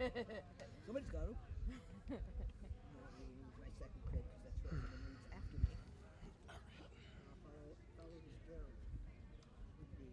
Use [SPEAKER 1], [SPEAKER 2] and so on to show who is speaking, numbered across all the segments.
[SPEAKER 1] Somebody's got to. No, I'm going to use my second crib because that's what someone reads after me. Follow his drone with the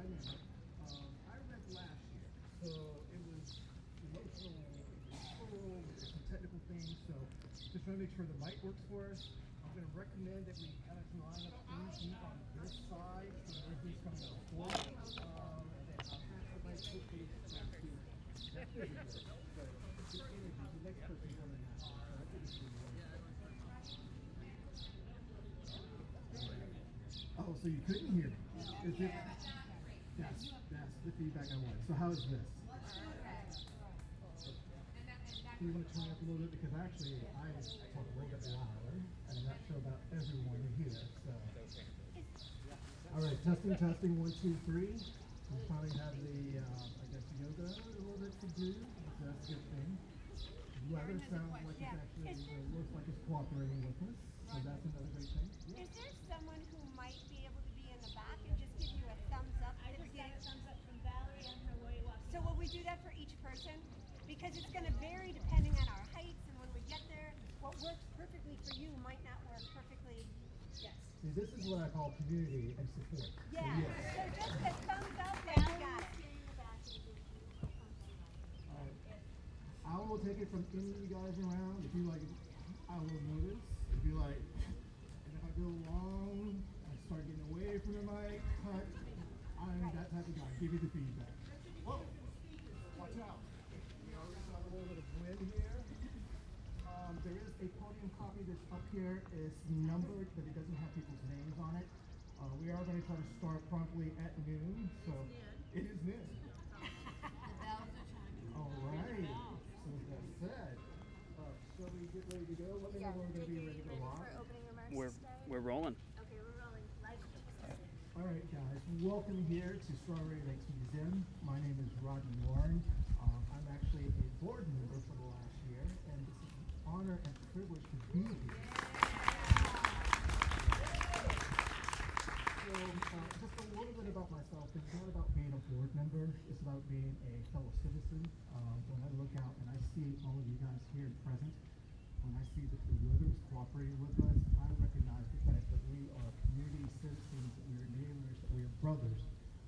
[SPEAKER 2] dynamic. I read last year, so it was emotional, it was full, there's some technical things, so just trying to make sure the mic works for us. I'm going to recommend that we kind of line up three deep on this side, so that everything's coming out forward. And then I'll pass the mic quickly to that's really good. But the energy, the next person's going to have. I think it's really good. Oh, so you couldn't hear me. Is it? That's the feedback I wanted. So how is this? Do you want to turn it up a little bit? Because actually, I talk a little bit louder, and I'm not sure about everyone here. So, all right, testing, 1, 2, 3. We probably have the, I guess, yoga a little bit to do. That's a good thing. Weather sounds like it's actually looks like it's cooperating with us, so that's another great thing. Yeah.
[SPEAKER 3] Is there someone who might be able to be in the back and just give you a thumbs up?
[SPEAKER 4] I just got a thumbs up from Valerie on her way walking.
[SPEAKER 3] So will we do that for each person? Because it's going to vary depending on our heights, and when we get there, what works perfectly for you might not work perfectly.
[SPEAKER 4] Yes.
[SPEAKER 2] See, this is what I call community and support.
[SPEAKER 3] Yeah.
[SPEAKER 2] So, yes.
[SPEAKER 3] So just a thumbs up and you got it.
[SPEAKER 2] I will take it from any of you guys around. If you like, I will notice. If you like, and if I go along, I start getting away from the mic, cut. I'm that type of guy. Give you the feedback. Whoa! Watch out. We already got a little bit of wind here. There is a podium copy that's up here. It's numbered, but it doesn't have people's names on it. We are going to try to start promptly at noon. So it is noon. All right. So with that said, shall we get ready to go? Let me know when we're going to be ready to go live.
[SPEAKER 5] We're rolling.
[SPEAKER 4] Okay, we're rolling. Live.
[SPEAKER 2] All right, guys. Welcome here to Strawberry Lakes Museum. My name is Rodney Warren. I'm actually a board member for the last year, and it's an honor and privilege to be here. So, just a little bit about myself. It's not about being a board member. It's about being a fellow citizen. When I look out and I see all of you guys here present, when I see that the weather is cooperating with us, I recognize the fact that we are community citizens, that we are neighbors, that we are brothers,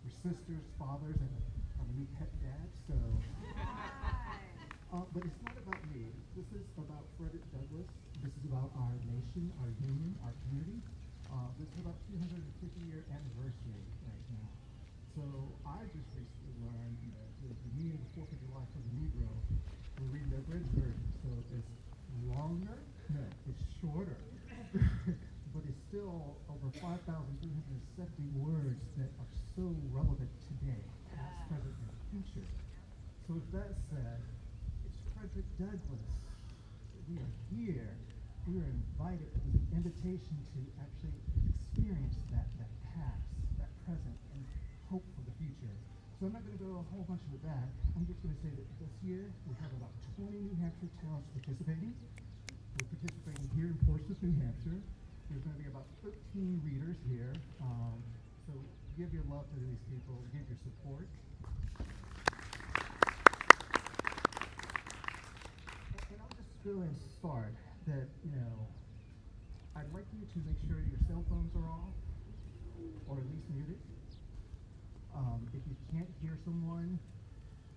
[SPEAKER 2] we're sisters, fathers, and a new pet dad. So, but it's not about me. This is about Frederick Douglass. This is about our nation, our union, our community. This is about 250-year anniversary right now. So I just recently learned that the meaning of the 4th of July for the Negro, we're reading the abridged version. So it's longer? No, it's shorter. But it's still over 5,370 words that are so relevant today, past, present, and future. So with that said, it's Frederick Douglass. We are here. We are invited. It was an invitation to actually experience that past, that present, and hope for the future. So I'm not going to go a whole bunch of that. I'm just going to say that this year we have about 20 New Hampshire towns participating. We're participating here in Portsmouth, New Hampshire. There's going to be about 13 readers here. So give your love to these people. Give your support. And I'll just go and start that, I'd like you to make sure your cell phones are off, or at least muted. If you can't hear someone,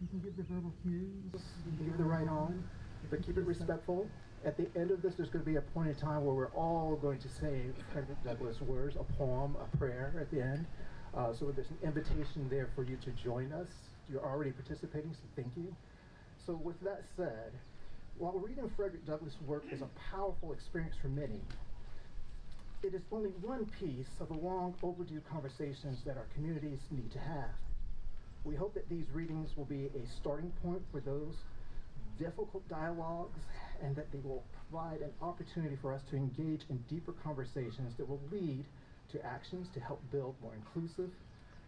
[SPEAKER 2] you can give the verbal cues. You can give the right on, but keep it respectful. At the end of this, there's going to be a point in time where we're all going to say Frederick Douglass words, a poem, a prayer at the end. So there's an invitation there for you to join us. You're already participating, so thank you. So with that said, while reading Frederick Douglass' work is a powerful experience for many, it is only one piece of the long overdue conversations that our communities need to have. We hope that these readings will be a starting point for those difficult dialogues, and that they will provide an opportunity for us to engage in deeper conversations that will lead to actions to help build more inclusive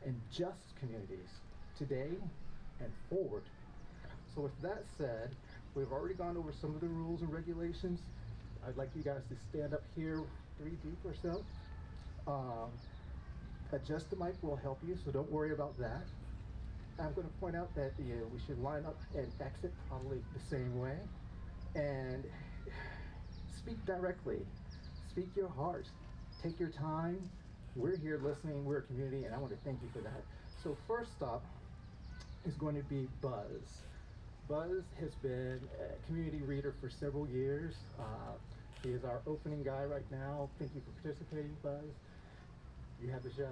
[SPEAKER 2] and just communities today and forward. So with that said, we've already gone over some of the rules and regulations. I'd like you guys to stand up here 3 deep or so. Adjust the mic will help you, so don't worry about that. I'm going to point out that we should line up and exit probably the same way. And speak directly. Speak your heart. Take your time. We're here listening. We're a community, and I want to thank you for that. So first up is going to be Buzz. Buzz has been a community reader for several years. He is our opening guy right now. Thank you for participating, Buzz. You have the show.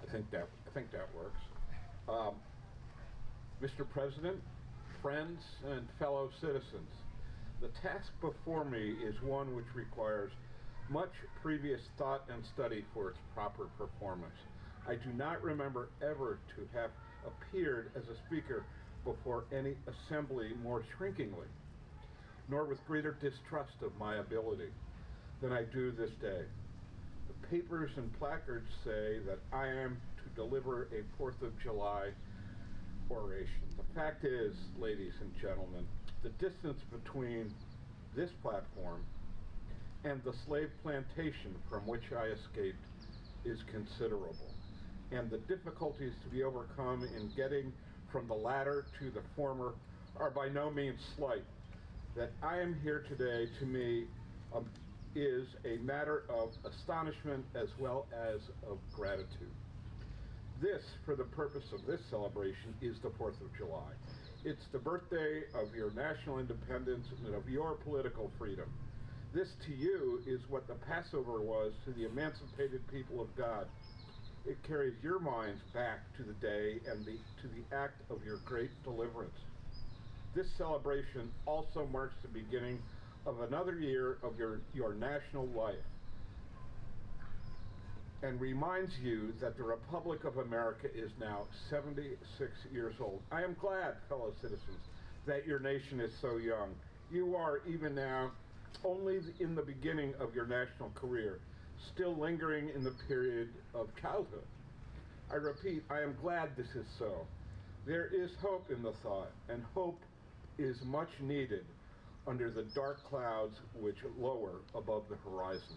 [SPEAKER 5] I think that works. Mr. President, friends, and fellow citizens, the task before me is one which requires much previous thought and study for its proper performance. I do not remember ever to have appeared as a speaker before any assembly more shrinkingly, nor with greater distrust of my ability than I do this day. The papers and placards say that I am to deliver a 4th of July oration. The fact is, ladies and gentlemen, the distance between this platform and the slave plantation from which I escaped is considerable, and the difficulties to be overcome in getting from the latter to the former are by no means slight. That I am here today, to me, is a matter of astonishment as well as of gratitude. This, for the purpose of this celebration, is the 4th of July. It's the birthday of your national independence and of your political freedom. This to you is what the Passover was to the emancipated people of God. It carries your minds back to the day and to the act of your great deliverance. This celebration also marks the beginning of another year of your national life and reminds you that the Republic of America is now 76 years old. I am glad, fellow citizens, that your nation is so young. You are, even now, only in the beginning of your national career, still lingering in the period of childhood. I repeat, I am glad this is so. There is hope in the thought, and hope is much needed under the dark clouds which lower above the horizon.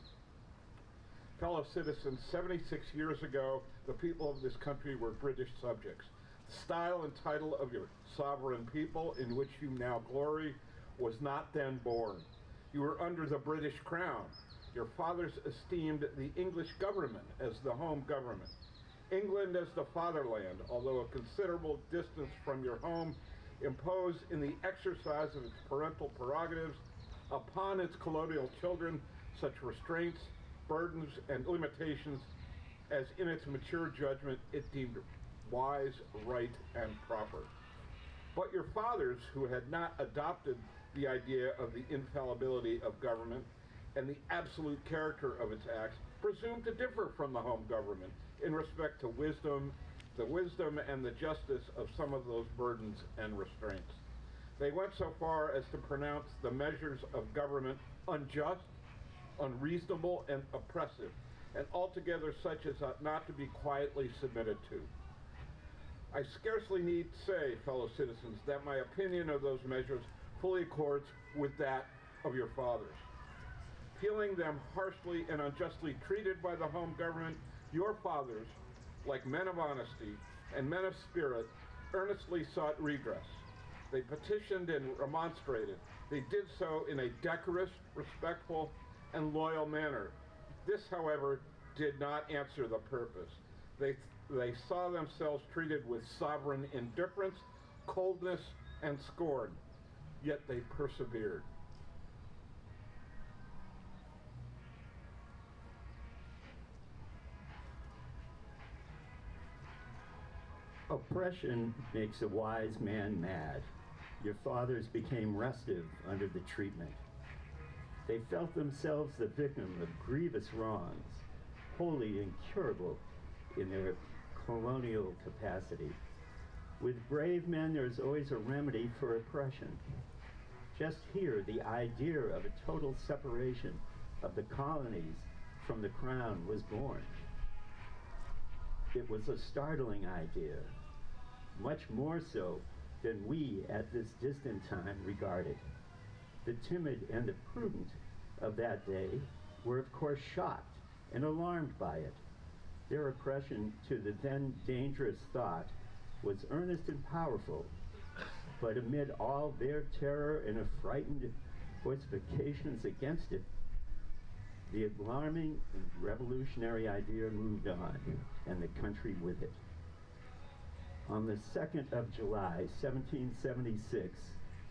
[SPEAKER 5] Fellow citizens, 76 years ago, the people of this country were British subjects. The style and title of your sovereign people, in which you now glory, was not then born. You were under the British crown. Your fathers esteemed the English government as the home government, England as the fatherland, although a considerable distance from your home, imposed in the exercise of its parental prerogatives upon its colonial children such restraints, burdens, and limitations as in its mature judgment it deemed wise, right, and proper. But your fathers, who had not adopted the idea of the infallibility of government and the absolute character of its acts, presumed to differ from the home government in respect to the wisdom and the justice of some of those burdens and restraints. They went so far as to pronounce the measures of government unjust, unreasonable, and oppressive, and altogether such as ought not to be quietly submitted to. I scarcely need say, fellow citizens, that my opinion of those measures fully accords with that of your fathers. Feeling them harshly and unjustly treated by the home government, your fathers, like men of honesty and men of spirit, earnestly sought redress. They petitioned and remonstrated. They did so in a decorous, respectful, and loyal manner. This, however, did not answer the purpose. They saw themselves treated with sovereign indifference, coldness, and scorn, yet they persevered.
[SPEAKER 6] Oppression makes a wise man mad. Your fathers became restive under the treatment. They felt themselves the victim of grievous wrongs, wholly incurable in their colonial capacity. With brave men, there's always a remedy for oppression. Just here, the idea of a total separation of the colonies from the crown was born. It was a startling idea, much more so than we at this distant time regarded. The timid and the prudent of that day were of course shocked and alarmed by it. Their oppression to the then dangerous thought was earnest and powerful, but amid all their terror and affrighted voifications against it, The alarming and revolutionary idea moved on, and the country with it. On the 2nd of July, 1776,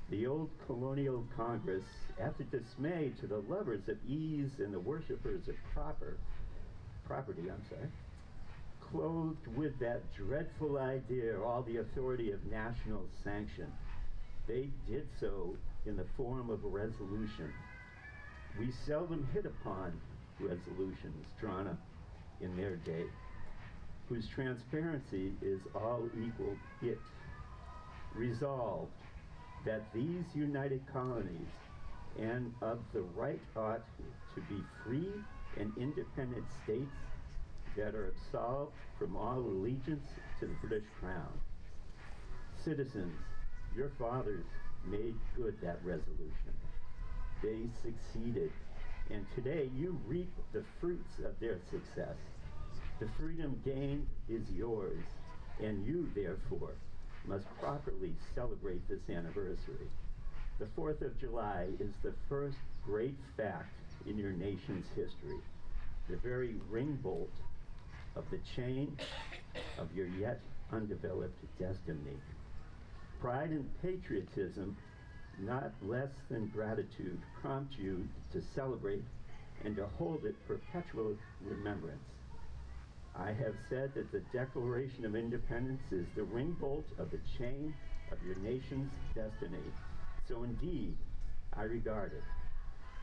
[SPEAKER 6] the old colonial Congress, after dismay to the lovers of ease and the worshippers of property, clothed with that dreadful idea all the authority of national sanction. They did so in the form of a resolution. We seldom hit upon resolutions drawn up in their day, whose transparency is all equal it. Resolved that these united colonies and of the right ought to be free and independent states that are absolved from all allegiance to the British Crown. Citizens, your fathers made good that resolution. They succeeded, and today you reap the fruits of their success. The freedom gained is yours, and you, therefore, must properly celebrate this anniversary. The 4th of July is the first great fact in your nation's history, the very ring bolt of the chain of your yet undeveloped destiny. Pride and patriotism, not less than gratitude, prompt you to celebrate and to hold it perpetual remembrance. I have said that the Declaration of Independence is the ring bolt of the chain of your nation's destiny. So indeed, I regard it.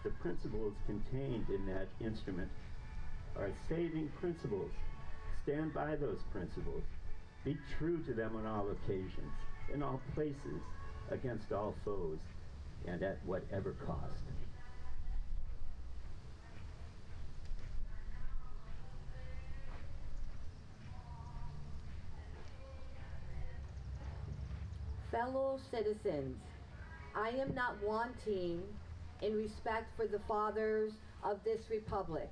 [SPEAKER 6] The principles contained in that instrument are saving principles. Stand by those principles. Be true to them on all occasions, in all places, against all foes, and at whatever cost.
[SPEAKER 1] Fellow citizens, I am not wanting in respect for the fathers of this republic.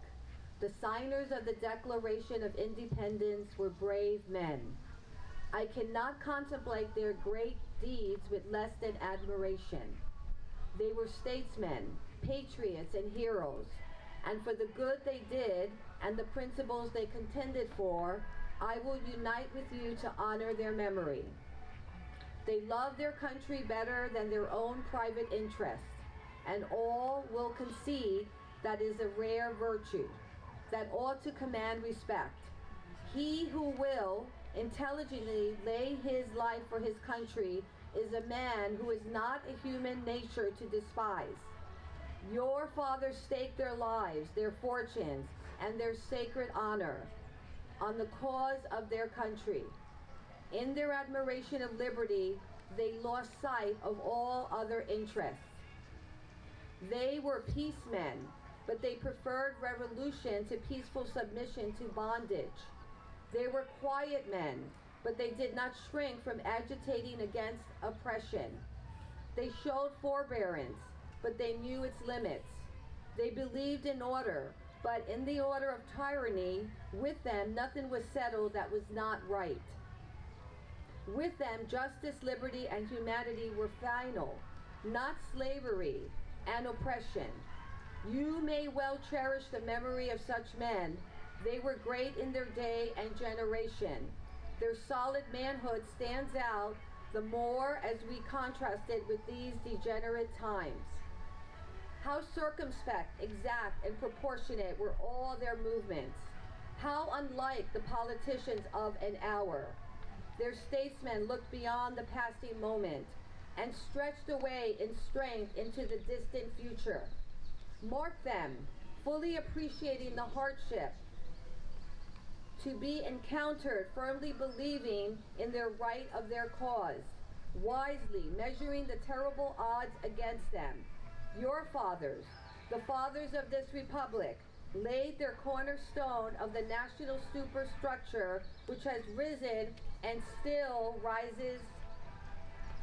[SPEAKER 1] The signers of the Declaration of Independence were brave men. I cannot contemplate their great deeds with less than admiration. They were statesmen, patriots, and heroes, and for the good they did and the principles they contended for, I will unite with you to honor their memory. They loved their country better than their own private interests, and all will concede that is a rare virtue that ought to command respect. He who will intelligently lay his life for his country is a man who is not a human nature to despise. Your fathers staked their lives, their fortunes, and their sacred honor on the cause of their country. In their admiration of liberty, they lost sight of all other interests. They were peacemen, but they preferred revolution to peaceful submission to bondage. They were quiet men, but they did not shrink from agitating against oppression. They showed forbearance, but they knew its limits. They believed in order, but in the order of tyranny, with them nothing was settled that was not right. With them, justice, liberty, and humanity were final, not slavery and oppression. You may well cherish the memory of such men. They were great in their day and generation. Their solid manhood stands out the more as we contrast it with these degenerate times. How circumspect, exact, and proportionate were all their movements. How unlike the politicians of an hour. Their statesmen looked beyond the passing moment and stretched away in strength into the distant future. Mark them, fully appreciating the hardship to be encountered, firmly believing in their right of their cause, wisely measuring the terrible odds against them. Your fathers, the fathers of this republic, laid their cornerstone of the national superstructure which has risen and still rises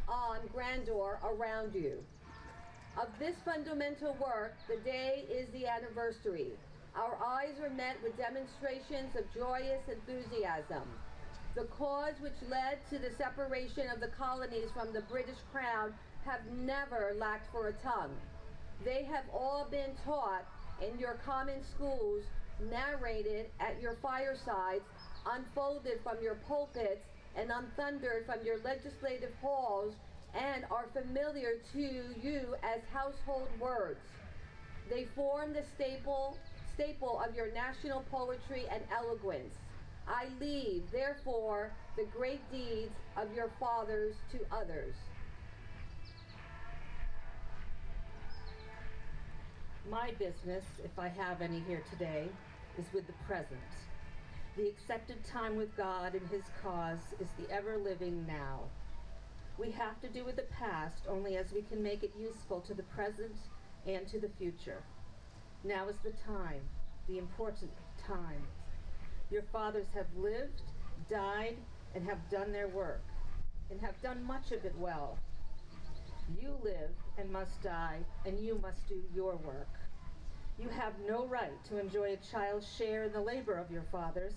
[SPEAKER 1] on grandeur around you. Of this fundamental work, the day is the anniversary. Our eyes are met with demonstrations of joyous enthusiasm. The cause which led to the separation of the colonies from the British Crown have never lacked for a tongue. They have all been taught in your common schools, narrated at your firesides, unfolded from your pulpits, and unthundered from your legislative halls, and are familiar to you as household words. They form the staple of your national poetry and eloquence. I leave, therefore, the great deeds of your fathers to others. My business, if I have any here today, is with the present. The accepted time with God and His cause is the ever-living now. We have to do with the past only as we can make it useful to the present and to the future. Now is the time, the important time. Your fathers have lived, died, and have done their work, and have done much of it well. You live and must die, and you must do your work. You have no right to enjoy a child's share in the labor of your fathers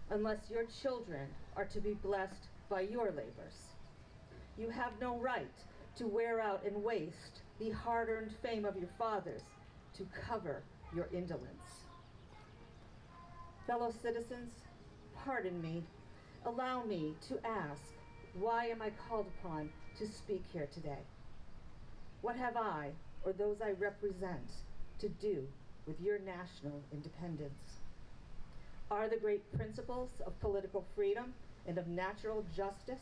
[SPEAKER 1] unless your children are to be blessed by your labors. You have no right to wear out and waste the hard-earned fame of your fathers to cover your indolence. Fellow citizens, pardon me. Allow me to ask, why am I called upon to speak here today? What have I, or those I represent, to do with your national independence? Are the great principles of political freedom and of natural justice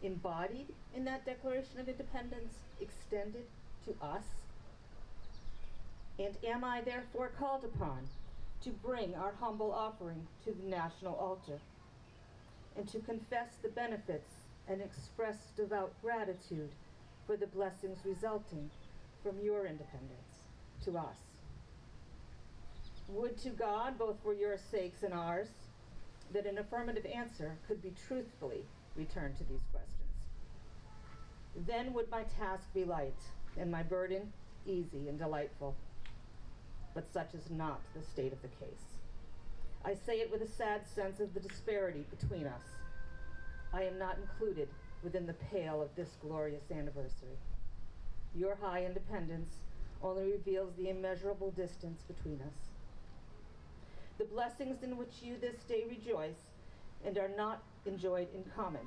[SPEAKER 1] embodied in that Declaration of Independence extended to us? And am I therefore called upon to bring our humble offering to the national altar and to confess the benefits and express devout gratitude for the blessings resulting from your independence to us? Would to God, both for your sakes and ours, that an affirmative answer could be truthfully returned to these questions. Then would my task be light and my burden easy and delightful. But such is not the state of the case. I say it with a sad sense of the disparity between us. I am not included within the pale of this glorious anniversary. Your high independence only reveals the immeasurable distance between us. The blessings in which you this day rejoice and are not enjoyed in common,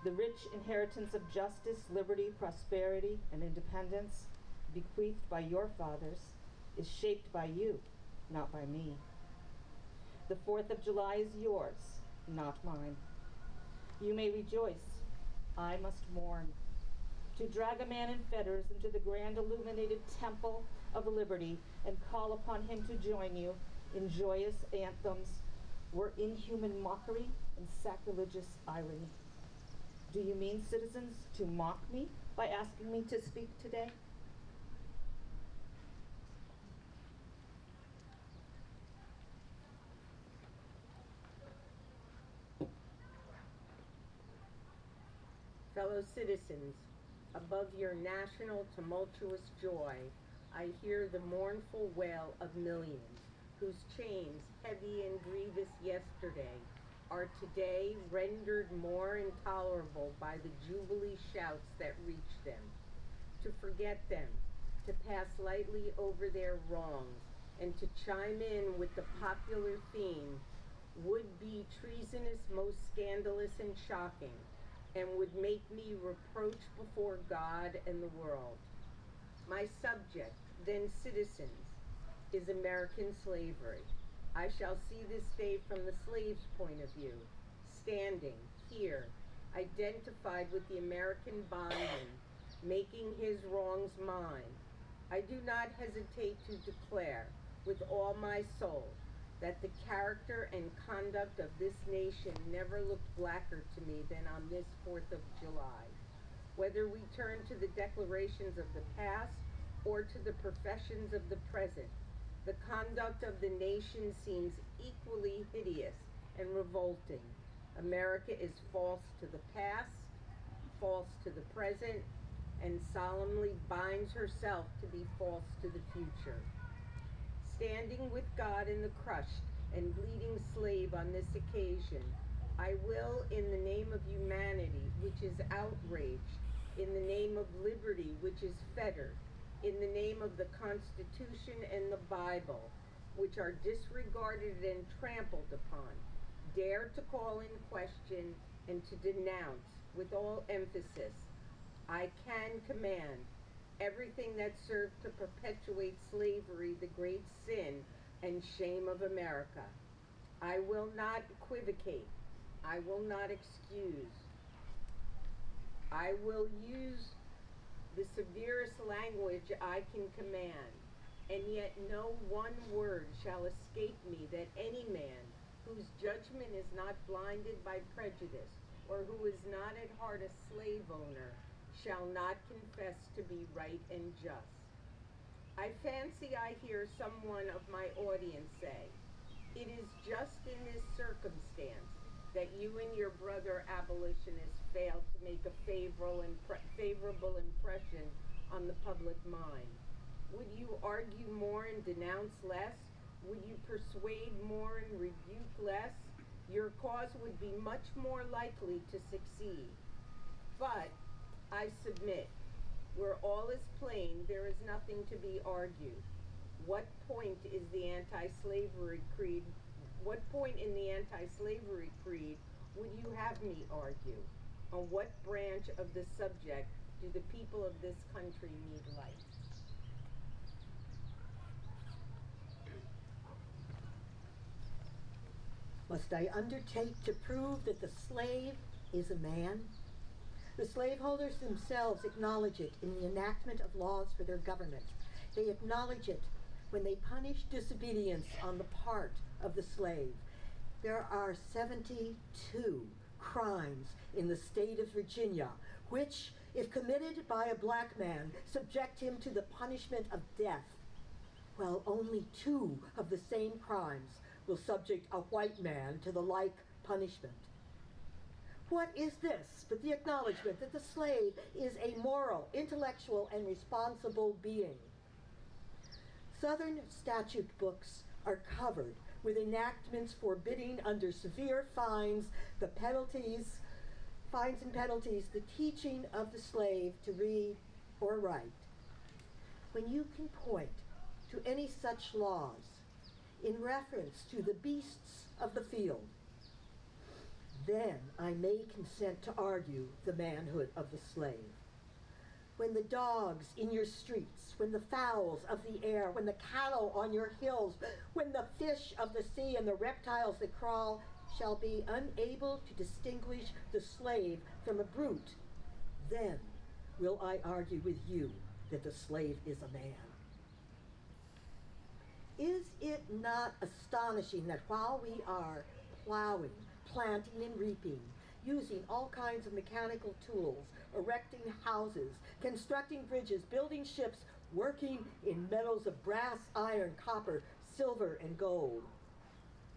[SPEAKER 1] the rich inheritance of justice, liberty, prosperity, and independence bequeathed by your fathers, is shaped by you, not by me. The 4th of July is yours, not mine. You may rejoice. I must mourn. To drag a man in fetters into the grand illuminated temple of liberty and call upon him to join you in joyous anthems were inhuman mockery and sacrilegious irony. Do you mean, citizens, to mock me by asking me to speak today?
[SPEAKER 7] Fellow citizens, above your national tumultuous joy, I hear the mournful wail of millions, whose chains, heavy and grievous yesterday, are today rendered more intolerable by the jubilee shouts that reach them. To forget them, to pass lightly over their wrongs, and to chime in with the popular theme would be treasonous, most scandalous and shocking, and would make me reproach before God and the world. My subject, then citizens, is American slavery. I shall see this day from the slave's point of view, standing here, identified with the American bondman, making his wrongs mine. I do not hesitate to declare with all my soul that the character and conduct of this nation never looked blacker to me than on this 4th of July. Whether we turn to the declarations of the past or to the professions of the present, the conduct of the nation seems equally hideous and revolting. America is false to the past, false to the present, and solemnly binds herself to be false to the future. Standing with God in the crushed and bleeding slave on this occasion, I will, in the name of humanity, which is outraged, in the name of liberty, which is fettered, in the name of the Constitution and the Bible, which are disregarded and trampled upon, dare to call in question and to denounce with all emphasis, I can command everything that served to perpetuate slavery, the great sin and shame of America. I will not equivocate. I will not excuse. I will use the severest language I can command, and yet no one word shall escape me that any man whose judgment is not blinded by prejudice, or who is not at heart a slave owner, shall not confess to be right and just. I fancy I hear someone of my audience say, it is just in this circumstance that you and your brother abolitionists failed to make a favorable impression on the public mind. Would you argue more and denounce less? Would you persuade more and rebuke less? Your cause would be much more likely to succeed. But I submit, where all is plain, there is nothing to be argued. What point is the anti-slavery creed? What point in the anti-slavery creed would you have me argue? On what branch of the subject do the people of this country need light?
[SPEAKER 8] Must I undertake to prove that the slave is a man? The slaveholders themselves acknowledge it in the enactment of laws for their government. They acknowledge it when they punish disobedience on the part of the slave. There are 72 crimes in the state of Virginia which, if committed by a black man, subject him to the punishment of death, while only 2 of the same crimes will subject a white man to the like punishment. What is this but the acknowledgement that the slave is a moral, intellectual, and responsible being? Southern statute books are covered with enactments forbidding under severe fines and penalties, the teaching of the slave to read or write. When you can point to any such laws in reference to the beasts of the field, then I may consent to argue the manhood of the slave. When the dogs in your streets, when the fowls of the air, when the cattle on your hills, when the fish of the sea and the reptiles that crawl shall be unable to distinguish the slave from a brute, then will I argue with you that the slave is a man. Is it not astonishing that while we are plowing, planting, and reaping, using all kinds of mechanical tools, erecting houses, constructing bridges, building ships, working in metals of brass, iron, copper, silver, and gold,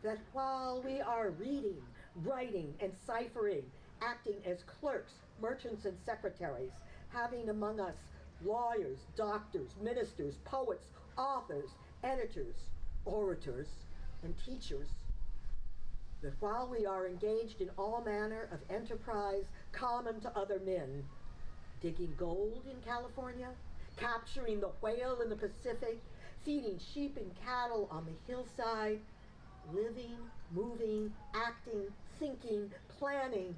[SPEAKER 8] that while we are reading, writing, and ciphering, acting as clerks, merchants, and secretaries, having among us lawyers, doctors, ministers, poets, authors, editors, orators, and teachers, that while we are engaged in all manner of enterprise common to other men, digging gold in California, capturing the whale in the Pacific, feeding sheep and cattle on the hillside, living, moving, acting, thinking, planning,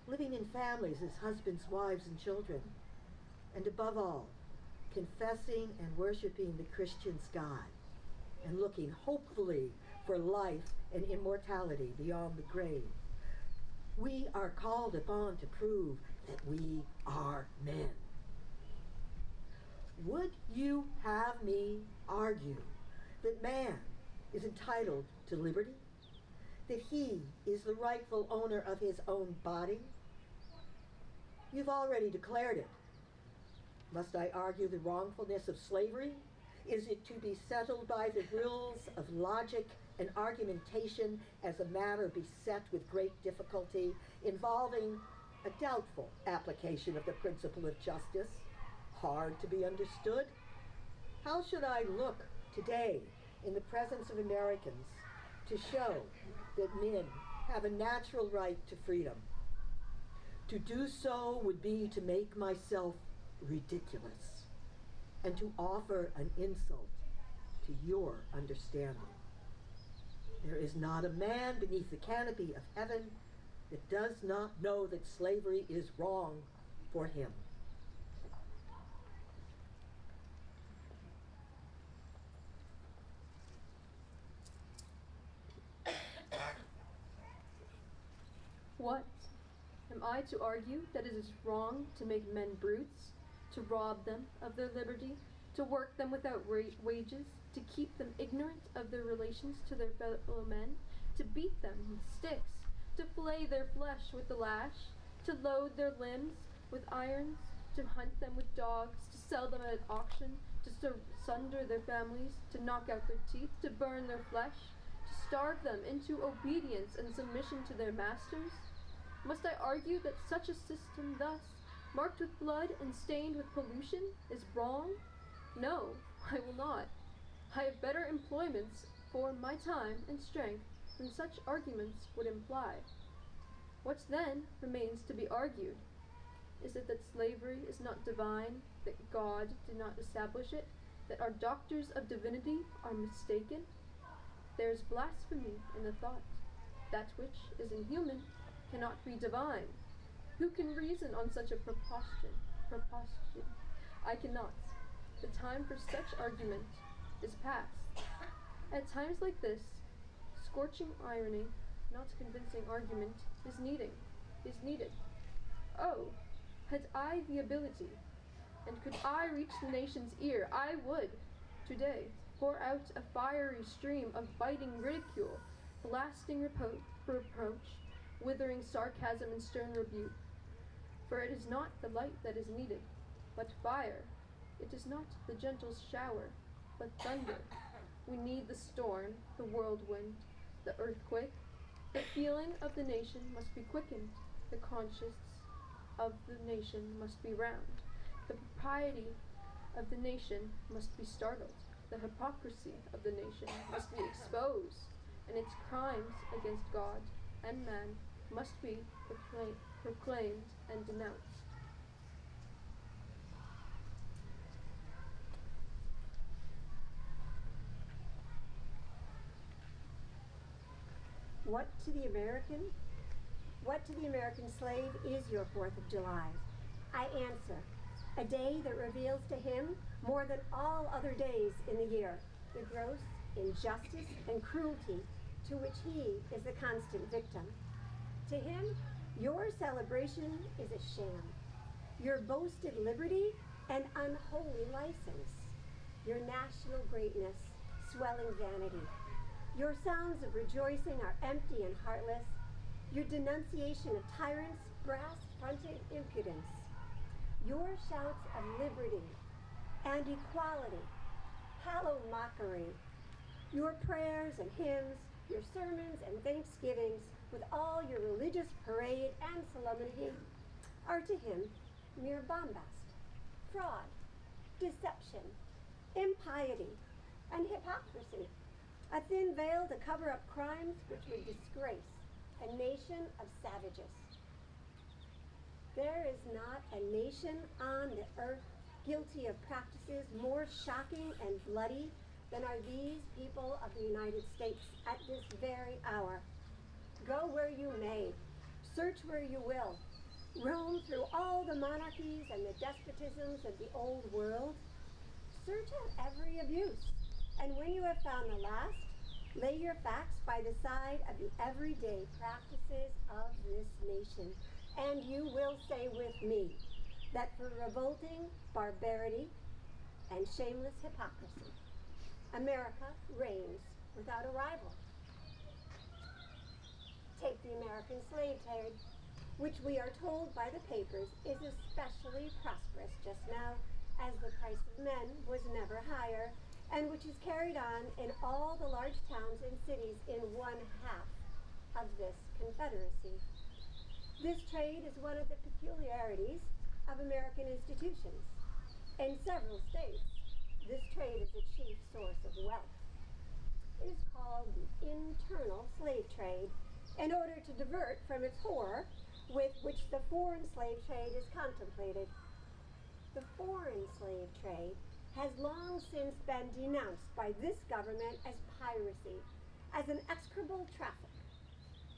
[SPEAKER 8] living in families as husbands, wives, and children, and above all, confessing and worshiping the Christian's God, and looking hopefully for life and immortality beyond the grave. We are called upon to prove that we are men. Would you have me argue that man is entitled to liberty? That he is the rightful owner of his own body? You've already declared it. Must I argue the wrongfulness of slavery? Is it to be settled by the rules of logic and argumentation as a matter beset with great difficulty, involving a doubtful application of the principle of justice, hard to be understood? How should I look today in the presence of Americans to show that men have a natural right to freedom? To do so would be to make myself ridiculous. and to offer an insult to your understanding. There is not a man beneath the canopy of heaven that does not know that slavery is wrong for him.
[SPEAKER 9] What? Am I to argue that it is wrong to make men brutes, to rob them of their liberty, to work them without wages, to keep them ignorant of their relations to their fellow men, to beat them with sticks, to flay their flesh with the lash, to load their limbs with irons, to hunt them with dogs, to sell them at auction, to sunder their families, to knock out their teeth, to burn their flesh, to starve them into obedience and submission to their masters? Must I argue that such a system thus, marked with blood and stained with pollution, is wrong? No, I will not. I have better employments for my time and strength than such arguments would imply. What then remains to be argued? Is it that slavery is not divine, that God did not establish it, that our doctors of divinity are mistaken? There is blasphemy in the thought. That which is inhuman cannot be divine. Who can reason on such a preposterous? I cannot. The time for such argument is past. At times like this, scorching irony, not convincing argument, is needed. Oh, had I the ability, and could I reach the nation's ear, I would, today, pour out a fiery stream of biting ridicule, blasting reproach, withering sarcasm and stern rebuke. For it is not the light that is needed, but fire. It is not the gentle shower, but thunder. We need the storm, the whirlwind, the earthquake. The feeling of the nation must be quickened. The conscience of the nation must be round. The propriety of the nation must be startled. The hypocrisy of the nation must be exposed, and its crimes against God and man must be proclaimed and denounced.
[SPEAKER 3] What to the American? What to the American slave is your 4th of July? I answer, a day that reveals to him, more than all other days in the year, the gross injustice and cruelty to which he is the constant victim. To him, your celebration is a sham, your boasted liberty an unholy license, your national greatness swelling vanity. Your sounds of rejoicing are empty and heartless, your denunciation of tyrants' brass-fronted impudence. Your shouts of liberty and equality, hollow mockery. Your prayers and hymns, your sermons and thanksgivings, with all your religious parade and solemnity, are to him mere bombast, fraud, deception, impiety, and hypocrisy, a thin veil to cover up crimes which would disgrace a nation of savages. There is not a nation on the earth guilty of practices more shocking and bloody than are these people of the United States at this very hour. Go where you may, search where you will, roam through all the monarchies and the despotisms of the old world. Search out every abuse, and when you have found the last, lay your facts by the side of the everyday practices of this nation, and you will say with me that for revolting barbarity and shameless hypocrisy, America reigns without a rival. Take the American slave trade, which we are told by the papers is especially prosperous just now, as the price of men was never higher, and which is carried on in all the large towns and cities in 1/2 of this confederacy. This trade is one of the peculiarities of American institutions. In several states, this trade is the chief source of wealth. It is called the internal slave trade, in order to divert from its horror with which the foreign slave trade is contemplated. The foreign slave trade has long since been denounced by this government as piracy, as an execrable traffic.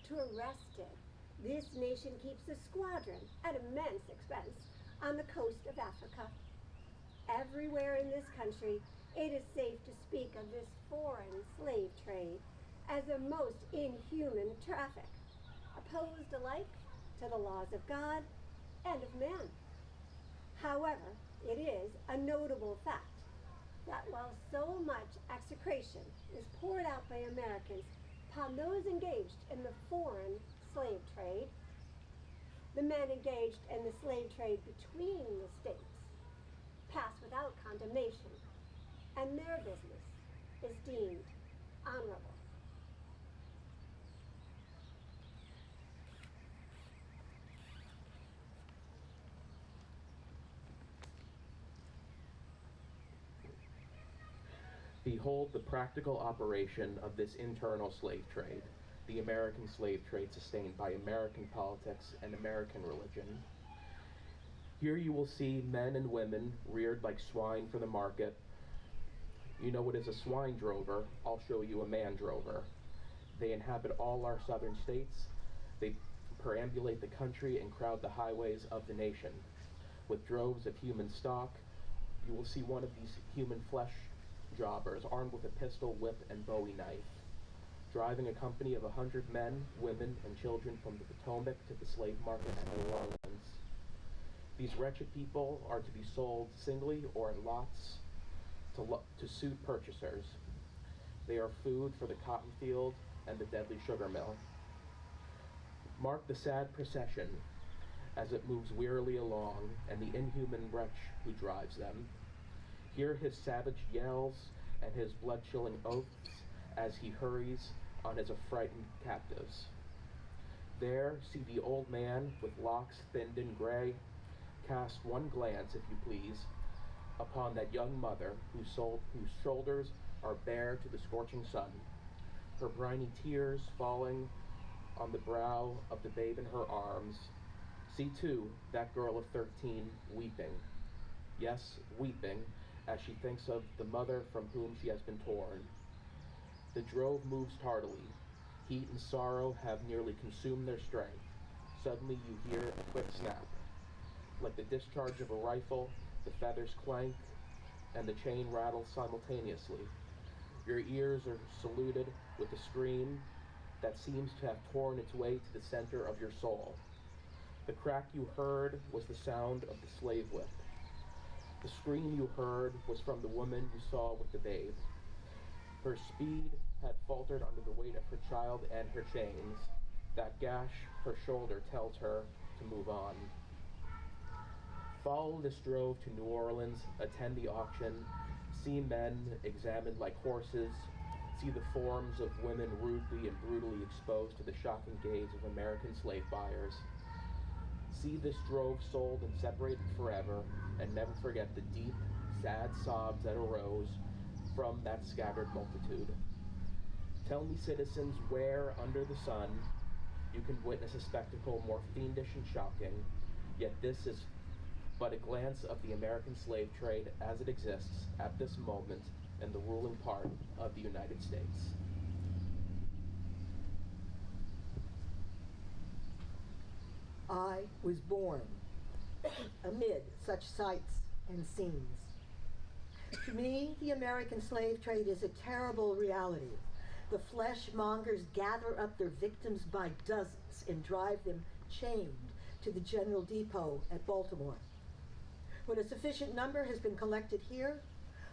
[SPEAKER 3] To arrest it, this nation keeps a squadron at immense expense on the coast of Africa. Everywhere in this country, it is safe to speak of this foreign slave trade as a most inhuman traffic, opposed alike to the laws of God and of man. However, it is a notable fact that while so much execration is poured out by Americans upon those engaged in the foreign slave trade, the men engaged in the slave trade between the states pass without condemnation, and their business is deemed honorable.
[SPEAKER 10] Behold the practical operation of this internal slave trade, the American slave trade sustained by American politics and American religion. Here you will see men and women reared like swine for the market. You know what is a swine drover? I'll show you a man drover. They inhabit all our southern states. They perambulate the country and crowd the highways of the nation. With droves of human stock, you will see one of these human flesh jobbers armed with a pistol, whip, and bowie knife, driving a company of 100 men, women, and children from the Potomac to the slave markets in New Orleans. These wretched people are to be sold singly or in lots to suit purchasers. They are food for the cotton field and the deadly sugar mill. Mark the sad procession as it moves wearily along, and the inhuman wretch who drives them. Hear his savage yells and his blood-chilling oaths as he hurries on his affrighted captives. There see the old man with locks thinned and gray cast one glance, if you please, upon that young mother whose shoulders are bare to the scorching sun, her briny tears falling on the brow of the babe in her arms. See, too, that girl of 13 weeping. Yes, weeping, as she thinks of the mother from whom she has been torn. The drove moves tardily. Heat and sorrow have nearly consumed their strength. Suddenly you hear a quick snap. Like the discharge of a rifle, the feathers clank and the chain rattles simultaneously. Your ears are saluted with a scream that seems to have torn its way to the center of your soul. The crack you heard was the sound of the slave whip. The scream you heard was from the woman you saw with the babe. Her speed had faltered under the weight of her child and her chains. That gash her shoulder tells her to move on. Follow this drove to New Orleans, attend the auction, see men examined like horses, see the forms of women rudely and brutally exposed to the shocking gaze of American slave buyers. See this drove sold and separated forever, and never forget the deep, sad sobs that arose from that scattered multitude. Tell me, citizens, where under the sun you can witness a spectacle more fiendish and shocking, yet this is but a glance of the American slave trade as it exists at this moment in the ruling part of the United States.
[SPEAKER 8] I was born amid such sights and scenes. To me, the American slave trade is a terrible reality. The fleshmongers gather up their victims by dozens and drive them chained to the General Depot at Baltimore. When a sufficient number has been collected here,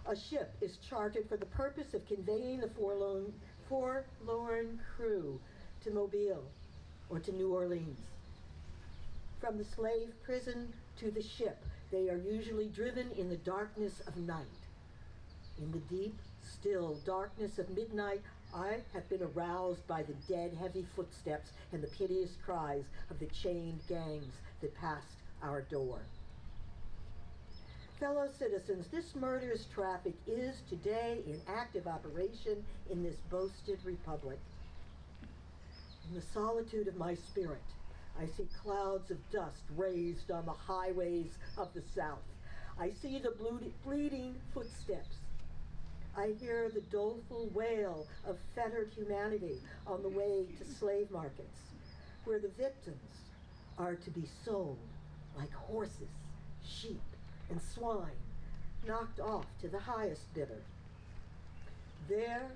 [SPEAKER 8] a ship is chartered for the purpose of conveying the forlorn crew to Mobile or to New Orleans. From the slave prison to the ship, they are usually driven in the darkness of night. In the deep, still darkness of midnight, I have been aroused by the dead, heavy footsteps and the piteous cries of the chained gangs that passed our door. Fellow citizens, this murderous traffic is today in active operation in this boasted republic. In the solitude of my spirit, I see clouds of dust raised on the highways of the South. I see the bleeding footsteps. I hear the doleful wail of fettered humanity on the way to slave markets, where the victims are to be sold like horses, sheep, and swine, knocked off to the highest bidder. There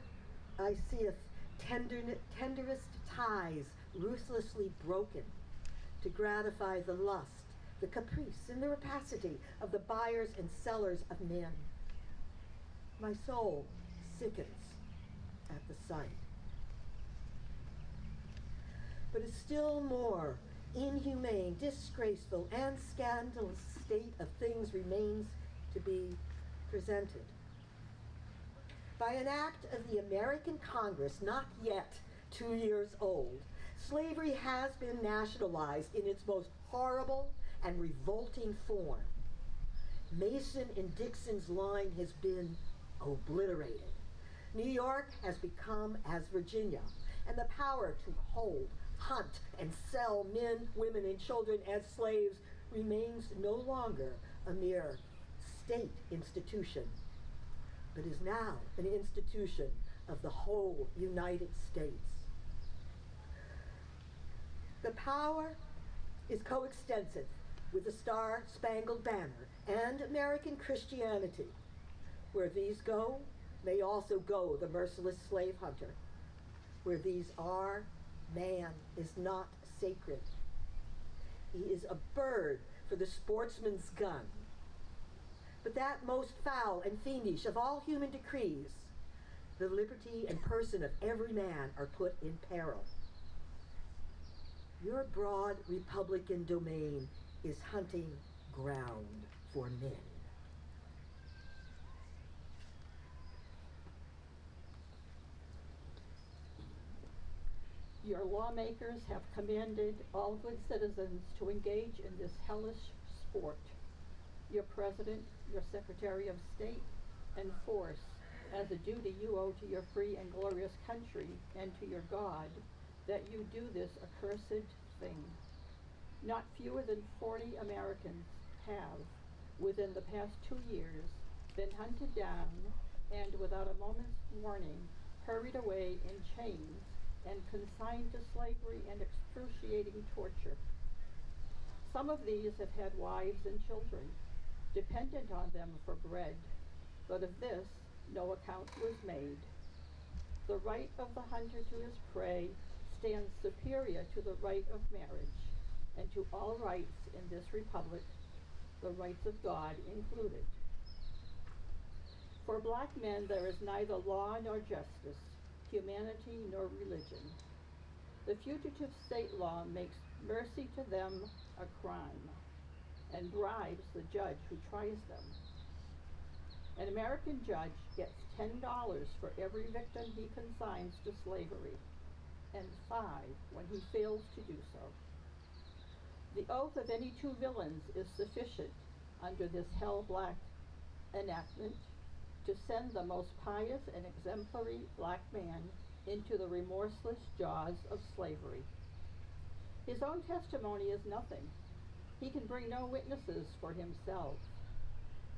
[SPEAKER 8] I see tenderest ties ruthlessly broken to gratify the lust, the caprice, and the rapacity of the buyers and sellers of men. My soul sickens at the sight. But a still more inhumane, disgraceful, and scandalous state of things remains to be presented. By an act of the American Congress, not yet 2 years old, slavery has been nationalized in its most horrible and revolting form. Mason and Dixon's line has been obliterated. New York has become as Virginia, and the power to hold, hunt, and sell men, women, and children as slaves remains no longer a mere state institution, but is now an institution of the whole United States. The power is coextensive with the Star-Spangled Banner and American Christianity. Where these go, may also go the merciless slave hunter. Where these are, man is not sacred. He is a bird for the sportsman's gun. But that most foul and fiendish of all human decrees, the liberty and person of every man are put in peril. Your broad Republican domain is hunting ground for men.
[SPEAKER 11] Your lawmakers have commanded all good citizens to engage in this hellish sport. Your president, your secretary of state, enforce as a duty you owe to your free and glorious country and to your God that you do this accursed thing. Not fewer than 40 Americans have, within the past 2 years, been hunted down and without a moment's warning hurried away in chains and consigned to slavery and excruciating torture. Some of these have had wives and children, dependent on them for bread, but of this no account was made. The right of the hunter to his prey stands superior to the right of marriage, and to all rights in this republic, the rights of God included. For black men there is neither law nor justice, humanity nor religion. The fugitive state law makes mercy to them a crime, and bribes the judge who tries them. An American judge gets $10 for every victim he consigns to slavery, and $5 when he fails to do so. The oath of any two villains is sufficient under this hell-black enactment to send the most pious and exemplary black man into the remorseless jaws of slavery. His own testimony is nothing. He can bring no witnesses for himself.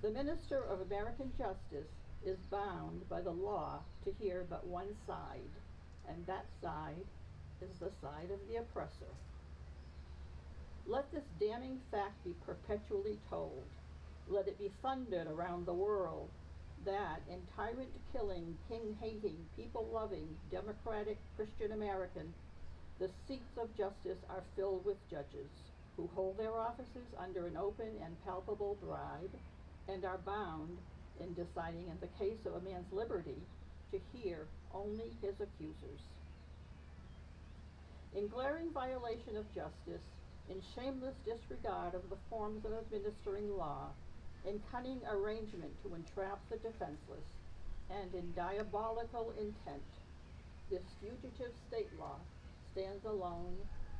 [SPEAKER 11] The minister of American justice is bound by the law to hear but one side, and that side is the side of the oppressor. Let this damning fact be perpetually told. Let it be thundered around the world that in tyrant-killing, king-hating, people-loving, democratic Christian American, the seats of justice are filled with judges who hold their offices under an open and palpable bribe and are bound, in deciding in the case of a man's liberty, to hear only his accusers. In glaring violation of justice, in shameless disregard of the forms of administering law, in cunning arrangement to entrap the defenseless, and in diabolical intent, this fugitive state law stands alone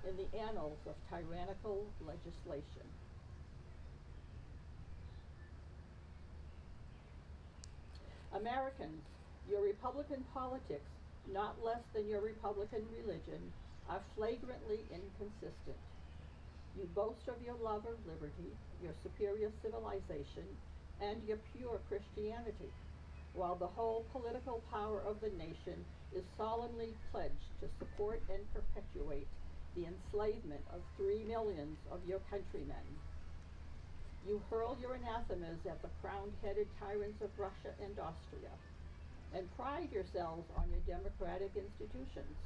[SPEAKER 11] in the annals of tyrannical legislation. Americans, your Republican politics, not less than your Republican religion, are flagrantly inconsistent. You boast of your love of liberty, your superior civilization, and your pure Christianity, while the whole political power of the nation is solemnly pledged to support and perpetuate the enslavement of 3 millions of your countrymen. You hurl your anathemas at the crowned-headed tyrants of Russia and Austria, and pride yourselves on your democratic institutions,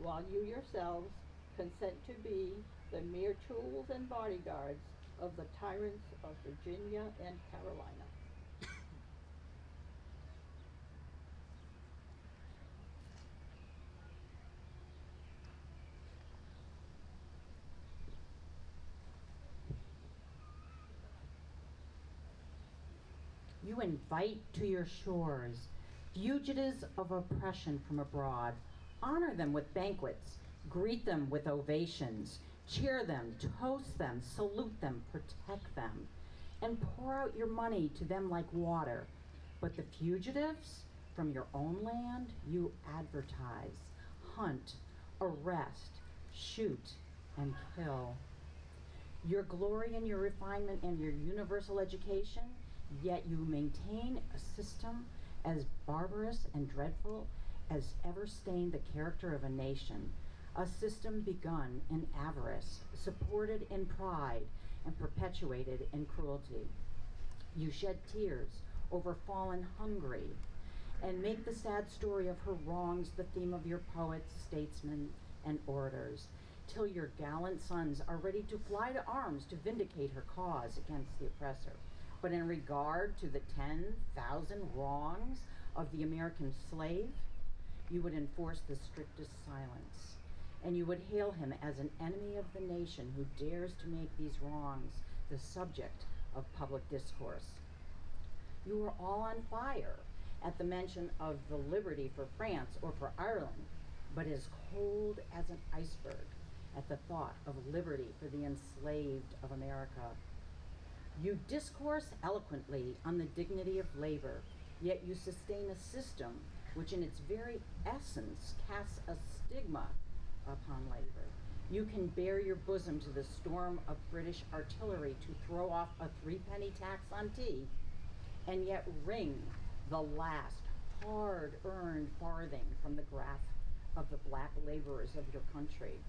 [SPEAKER 11] while you yourselves consent to be the mere tools and bodyguards of the tyrants of Virginia and Carolina.
[SPEAKER 12] You invite to your shores fugitives of oppression from abroad. Honor them with banquets, greet them with ovations, cheer them, toast them, salute them, protect them, and pour out your money to them like water. But the fugitives from your own land, you advertise, hunt, arrest, shoot, and kill. Your glory in your refinement and your universal education, yet you maintain a system as barbarous and dreadful as ever stained the character of a nation, a system begun in avarice, supported in pride, and perpetuated in cruelty. You shed tears over fallen Hungary, and make the sad story of her wrongs the theme of your poets, statesmen, and orators, till your gallant sons are ready to fly to arms to vindicate her cause against the oppressor. But in regard to the 10,000 wrongs of the American slave, you would enforce the strictest silence, and you would hail him as an enemy of the nation who dares to make these wrongs the subject of public discourse. You were all on fire at the mention of the liberty for France or for Ireland, but as cold as an iceberg at the thought of liberty for the enslaved of America. You discourse eloquently on the dignity of labor, yet you sustain a system which in its very essence casts a stigma upon labor. You can bare your bosom to the storm of British artillery to throw off a 3-penny tax on tea, and yet wring the last hard-earned farthing from the grasp of the black laborers of your country.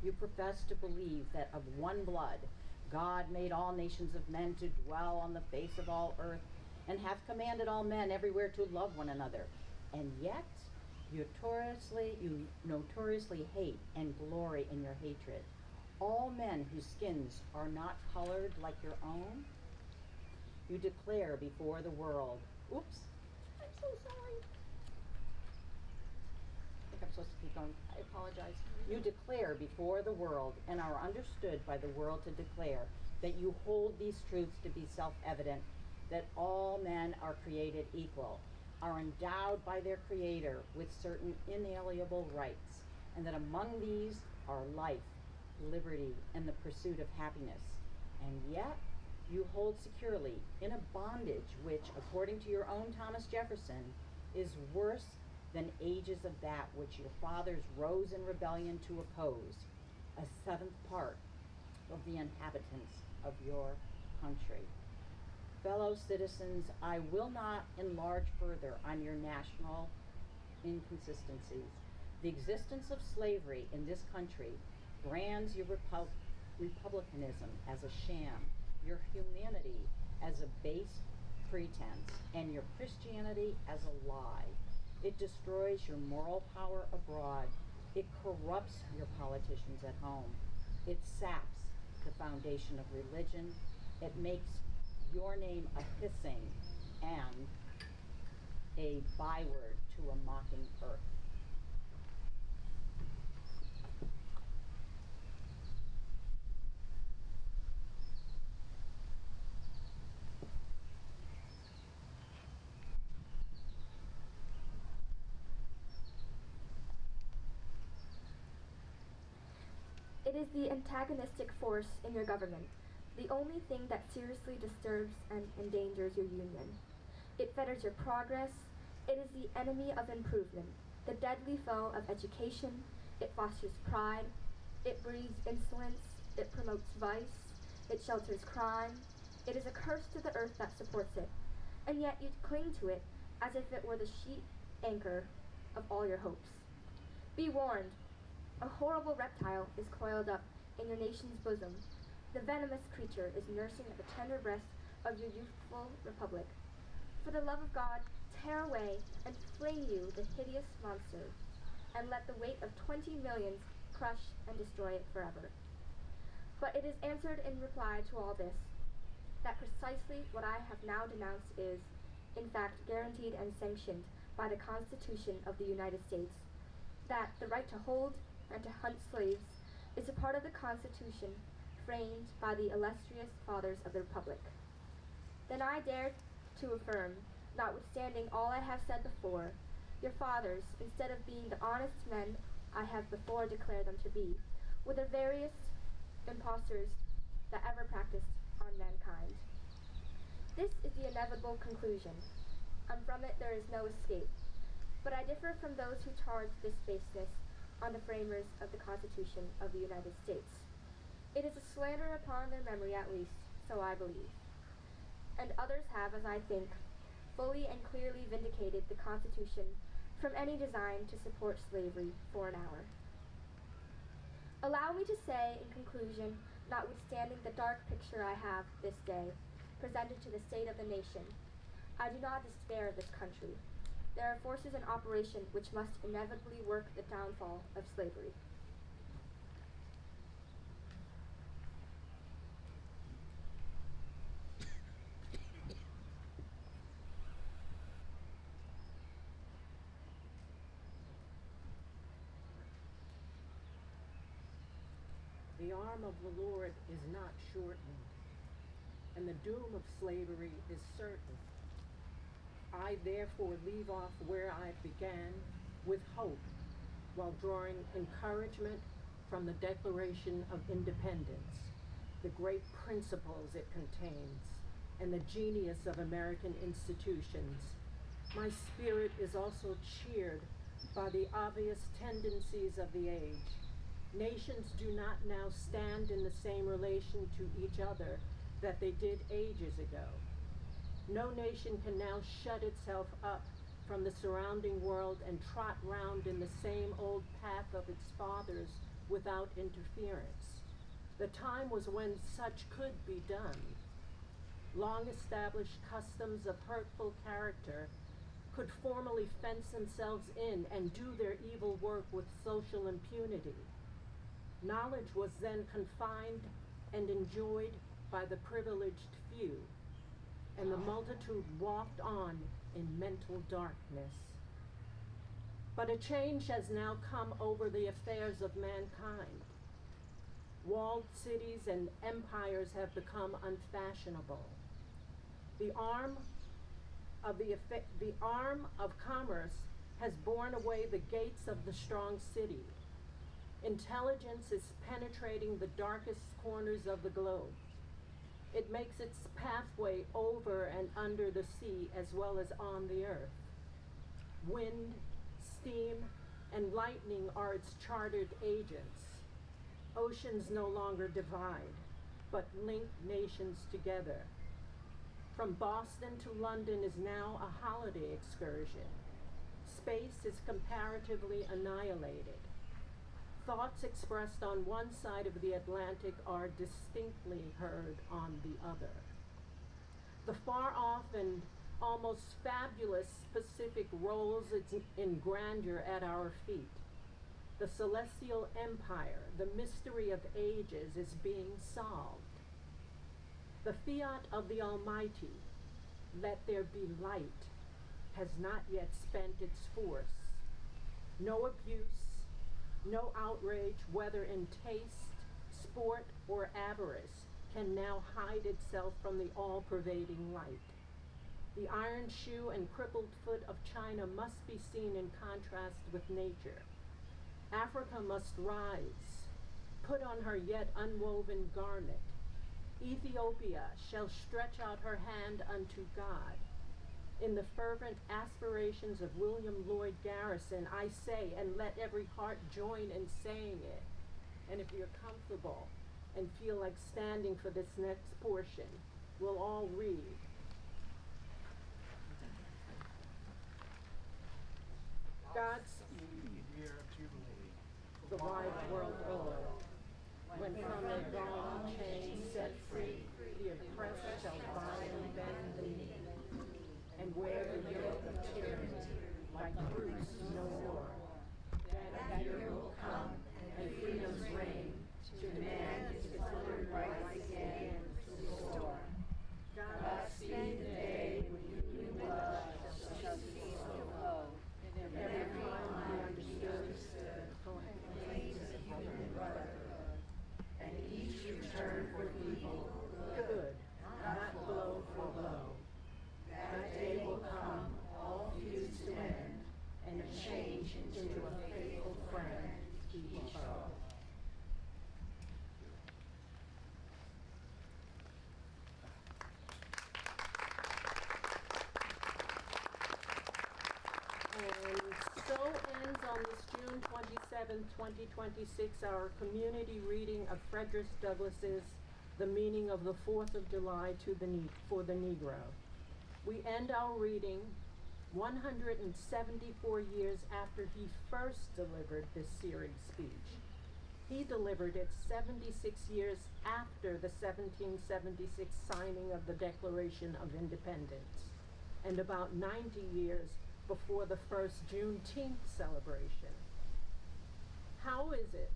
[SPEAKER 12] You profess to believe that of one blood God made all nations of men to dwell on the face of all earth, and hath commanded all men everywhere to love one another. And yet you notoriously hate and glory in your hatred all men whose skins are not colored like your own. You declare before the world, oops, I'm so sorry. I think I'm supposed to keep going. I apologize. You declare before the world, and are understood by the world to declare, that you hold these truths to be self-evident, that all men are created equal, are endowed by their Creator with certain inalienable rights, and that among these are life, liberty, and the pursuit of happiness. And yet, you hold securely in a bondage which, according to your own Thomas Jefferson, is worse than ages of that which your fathers rose in rebellion to oppose, a 7th part of the inhabitants of your country. Fellow citizens, I will not enlarge further on your national inconsistencies. The existence of slavery in this country brands your republicanism as a sham, your humanity as a base pretense, and your Christianity as a lie. It destroys your moral power abroad. It corrupts your politicians at home. It saps the foundation of religion. It makes your name a hissing and a byword to a mocking earth.
[SPEAKER 13] It is the antagonistic force in your government, the only thing that seriously disturbs and endangers your union. It fetters your progress. It is the enemy of improvement, the deadly foe of education. It fosters pride. It breeds insolence. It promotes vice. It shelters crime. It is a curse to the earth that supports it. And yet you cling to it as if it were the sheet anchor of all your hopes. Be warned. A horrible reptile is coiled up in your nation's bosom. The venomous creature is nursing at the tender breast of your youthful republic. For the love of God, tear away and fling you the hideous monster, and let the weight of 20 millions crush and destroy it forever. But it is answered in reply to all this, that precisely what I have now denounced is, in fact, guaranteed and sanctioned by the Constitution of the United States, that the right to hold and to hunt slaves is a part of the Constitution framed by the illustrious fathers of the Republic. Then I dare to affirm, notwithstanding all I have said before, your fathers, instead of being the honest men I have before declared them to be, were the veriest impostors that ever practiced on mankind. This is the inevitable conclusion, and from it there is no escape. But I differ from those who charge this baseness on the framers of the Constitution of the United States. It is a slander upon their memory at least, so I believe. And others have, as I think, fully and clearly vindicated the Constitution from any design to support slavery for an hour. Allow me to say, in conclusion, notwithstanding the dark picture I have this day presented to the state of the nation, I do not despair of this country. There are forces in operation which must inevitably work the downfall of slavery.
[SPEAKER 14] The arm of the Lord is not shortened, and the doom of slavery is certain. I therefore leave off where I began, with hope, while drawing encouragement from the Declaration of Independence, the great principles it contains, and the genius of American institutions. My spirit is also cheered by the obvious tendencies of the age. Nations do not now stand in the same relation to each other that they did ages ago. No nation can now shut itself up from the surrounding world and trot round in the same old path of its fathers without interference. The time was when such could be done. Long-established customs of hurtful character could formally fence themselves in and do their evil work with social impunity. Knowledge was then confined and enjoyed by the privileged few, and the multitude walked on in mental darkness. But a change has now come over the affairs of mankind. Walled cities and empires have become unfashionable. The arm of commerce has borne away the gates of the strong city. Intelligence is penetrating the darkest corners of the globe. It makes its pathway over and under the sea as well as on the earth. Wind, steam, and lightning are its chartered agents. Oceans no longer divide, but link nations together. From Boston to London is now a holiday excursion. Space is comparatively annihilated. Thoughts expressed on one side of the Atlantic are distinctly heard on the other. The far-off and almost fabulous Pacific rolls in grandeur at our feet. The celestial empire, the mystery of ages, is being solved. The fiat of the Almighty, "Let there be light," has not yet spent its force. No abuse, no outrage, whether in taste, sport, or avarice, can now hide itself from the all-pervading light. The iron shoe and crippled foot of China must be seen in contrast with nature. Africa must rise, put on her yet unwoven garment. Ethiopia shall stretch out her hand unto God. In the fervent aspirations of William Lloyd Garrison, I say, and let every heart join in saying it. And if you're comfortable, and feel like standing for this next portion. We'll all read. Godspeed, year of Jubilee, the wide world o'er, when from their gaunt chains set free, the oppressed shall finally bend the knee, and wear the yoke of tyranny, like Bruce no more. That year will come, and freedom's reign, to demand its deferred rights again restore. Godspeed the day when human blood shall cease to flow, and everyone who understood claims a human brotherhood, and each return for evil good, not blow for blow. That day will come, all feuds to end, and change into a faithful friend to each foe. And so ends on this June 27, 2026, our community reading of Frederick Douglass's The Meaning of the 4th of July for the Negro. We end our reading 174 years after he first delivered this searing speech. He delivered it 76 years after the 1776 signing of the Declaration of Independence, and about 90 years before the first Juneteenth celebration. How is it,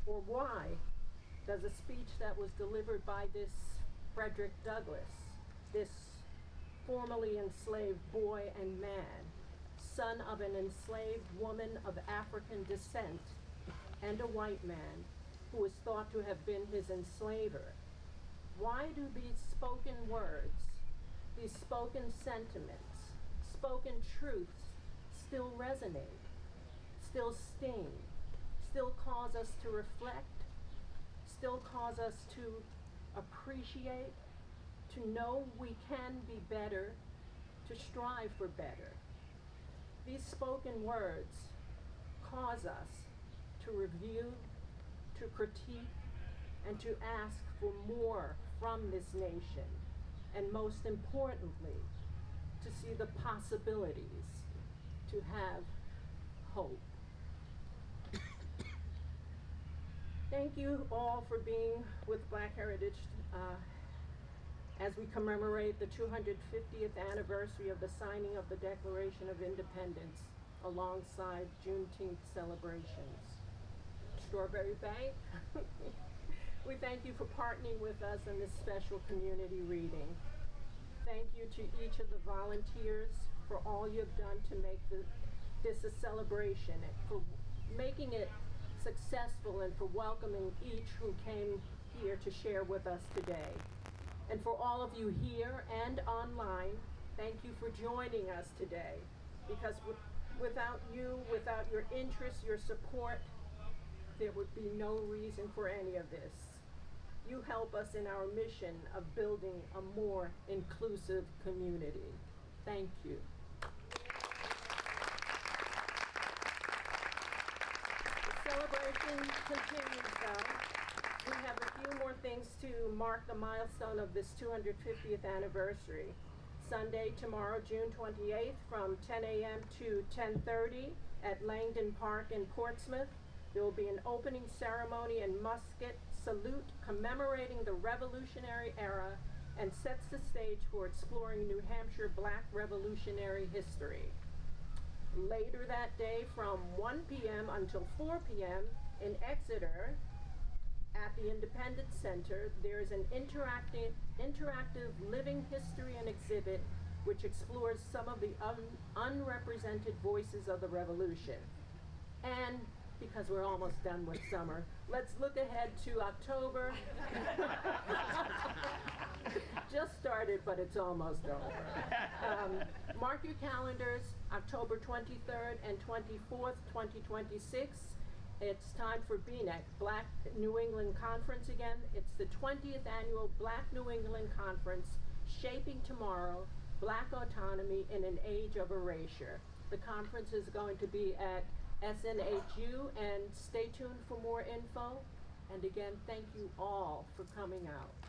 [SPEAKER 14] or why, does a speech that was delivered by this Frederick Douglass, this formerly enslaved boy and man, son of an enslaved woman of African descent and a white man who is thought to have been his enslaver, why do these spoken words, these spoken sentiments, spoken truths still resonate, still sting, still cause us to reflect, still cause us to appreciate, to know we can be better, to strive for better? These spoken words cause us to review, to critique, and to ask for more from this nation, and most importantly, to see the possibilities, to have hope. Thank you all for being with Black Heritage as we commemorate the 250th anniversary of the signing of the Declaration of Independence alongside Juneteenth celebrations. Strawberry Bank, we thank you for partnering with us in this special community reading. Thank you to each of the volunteers for all you've done to make this a celebration, and for making it successful, and for welcoming each who came here to share with us today. And for all of you here and online, thank you for joining us today, because without you, without your interest, your support, there would be no reason for any of this. You help us in our mission of building a more inclusive community. Thank you. The celebration continues though. We have a few more things to mark the milestone of this 250th anniversary. Sunday, tomorrow, June 28th, from 10 a.m. to 10:30 at Langdon Park in Portsmouth. There will be an opening ceremony and musket salute commemorating the Revolutionary era, and sets the stage for exploring New Hampshire Black Revolutionary history. Later that day, from 1 p.m. until 4 p.m. in Exeter, at the Independence Center, there is an interactive living history and exhibit which explores some of the unrepresented voices of the Revolution. And because we're almost done with summer, let's look ahead to October. Just started, but it's almost over. Mark your calendars, October 23rd and 24th, 2026. It's time for BNEC, Black New England Conference again. It's the 20th annual Black New England Conference, Shaping Tomorrow, Black Autonomy in an Age of Erasure. The conference is going to be at SNHU, and stay tuned for more info. And again, thank you all for coming out.